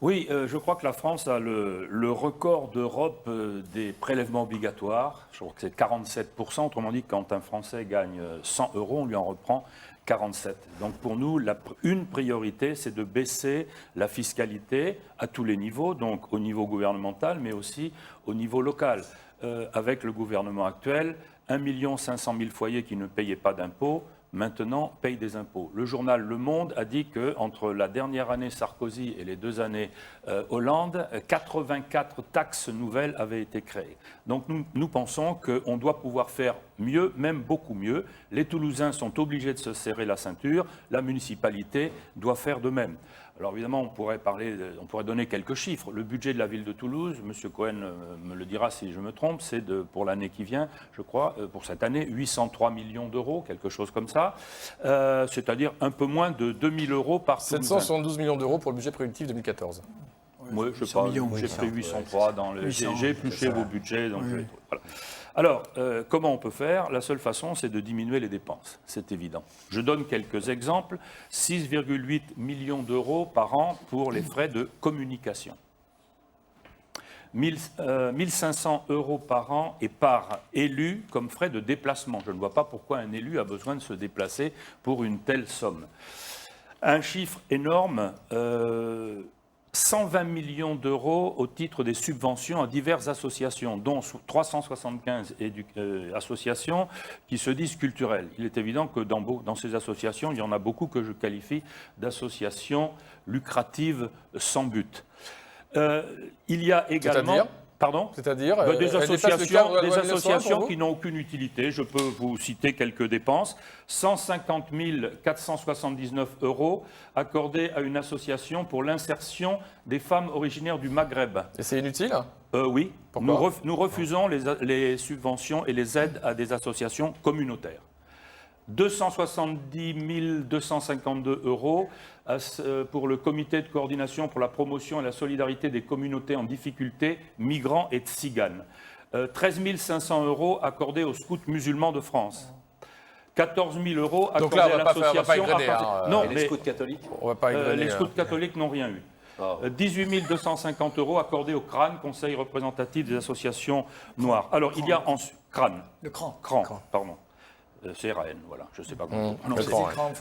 Oui, je crois que la France a le record d'Europe des prélèvements obligatoires. Je crois que c'est 47%. Autrement dit, quand un Français gagne 100 euros, on lui en reprend 47. Donc pour nous, une priorité, c'est de baisser la fiscalité à tous les niveaux, donc au niveau gouvernemental, mais aussi au niveau local. Avec le gouvernement actuel, 1 500 000 foyers qui ne payaient pas d'impôts, maintenant payent des impôts. Le journal Le Monde a dit qu'entre la dernière année Sarkozy et les 2 années Hollande, 84 taxes nouvelles avaient été créées. Donc nous pensons qu'on doit pouvoir faire mieux, même beaucoup mieux. Les Toulousains sont obligés de se serrer la ceinture, la municipalité doit faire de même. Alors évidemment, on pourrait donner quelques chiffres. Le budget de la ville de Toulouse, M. Cohen me le dira si je me trompe, c'est pour l'année qui vient, je crois, pour cette année, 803 millions d'euros, quelque chose comme ça, c'est-à-dire un peu moins de 2 000 euros par Toulousain. 772 millions d'euros pour le budget prévictif 2014. Oui, je sais pas, j'ai pris 803 dans le... J'ai épluché vos budgets, donc voilà. Alors, comment on peut faire? La seule façon, c'est de diminuer les dépenses, c'est évident. Je donne quelques exemples. 6,8 millions d'euros par an pour les frais de communication. 1 500 euros par an et par élu comme frais de déplacement. Je ne vois pas pourquoi un élu a besoin de se déplacer pour une telle somme. Un chiffre énorme... 120 millions d'euros au titre des subventions à diverses associations, dont 375 associations qui se disent culturelles. Il est évident que dans ces associations, il y en a beaucoup que je qualifie d'associations lucratives sans but. Il y a également... Pardon ? C'est-à-dire des associations qui n'ont aucune utilité. Je peux vous citer quelques dépenses. 150 479 euros accordés à une association pour l'insertion des femmes originaires du Maghreb. Et c'est inutile ? Oui. Pourquoi ? Nous refusons les subventions et les aides à des associations communautaires. 270 252 euros pour le comité de coordination pour la promotion et la solidarité des communautés en difficulté, migrants et tziganes. 13 500 euros accordés aux scouts musulmans de France. 14 000 euros accordés à l'association... Non, les scouts catholiques. Les scouts catholiques n'ont rien eu. 18 250 euros accordés au CRAN, Conseil représentatif des associations noires. Alors, il y a ensuite... CRAN. Le CRAN. Pardon. C'est RAN, voilà, je ne sais pas comment.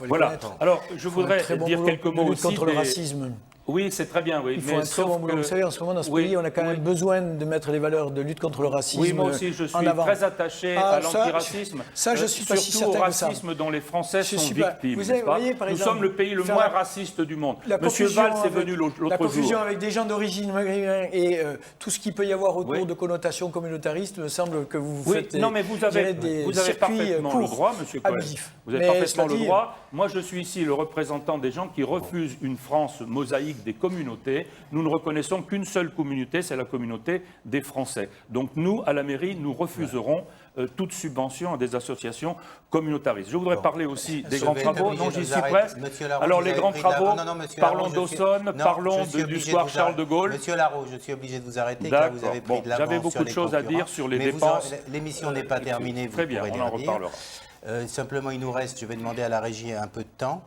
Voilà. Alors, je voudrais dire quelques mots aussi contre le racisme. Oui, c'est très bien, oui. Il faut un très bon boulot. Vous savez, en ce moment, dans ce pays, on a quand même besoin de mettre les valeurs de lutte contre le racisme en avant. Oui, moi aussi, je suis très attaché à l'antiracisme. Ça, je suis pas si certain que ça. Surtout au racisme dont les Français sont victimes. Vous voyez, par exemple, nous sommes le pays le moins raciste du monde. Monsieur Valls est venu l'autre jour. La confusion avec des gens d'origine maghrébine et tout ce qu'il peut y avoir autour de connotations communautaristes, me semble que vous faites non, mais vous avez parfaitement le droit, Monsieur Cohen. Vous avez parfaitement le droit. Moi, je suis ici le représentant des gens qui refusent une France mosaïque des communautés. Nous ne reconnaissons qu'une seule communauté, c'est la communauté des Français. Donc nous, à la mairie, nous refuserons toute subvention à des associations communautaristes. Je voudrais parler aussi des grands travaux. Non, j'y suis presque. Alors les grands travaux, parlons d'Aussonne, parlons du square Charles de Gaulle. Monsieur Larraud, je suis obligé de vous arrêter car vous avez pris de l'avance. J'avais beaucoup de choses à dire sur les dépenses. L'émission n'est pas terminée, vous pourrez les redire. Très bien, on en reparlera. Simplement, il nous reste, je vais demander à la régie un peu de temps.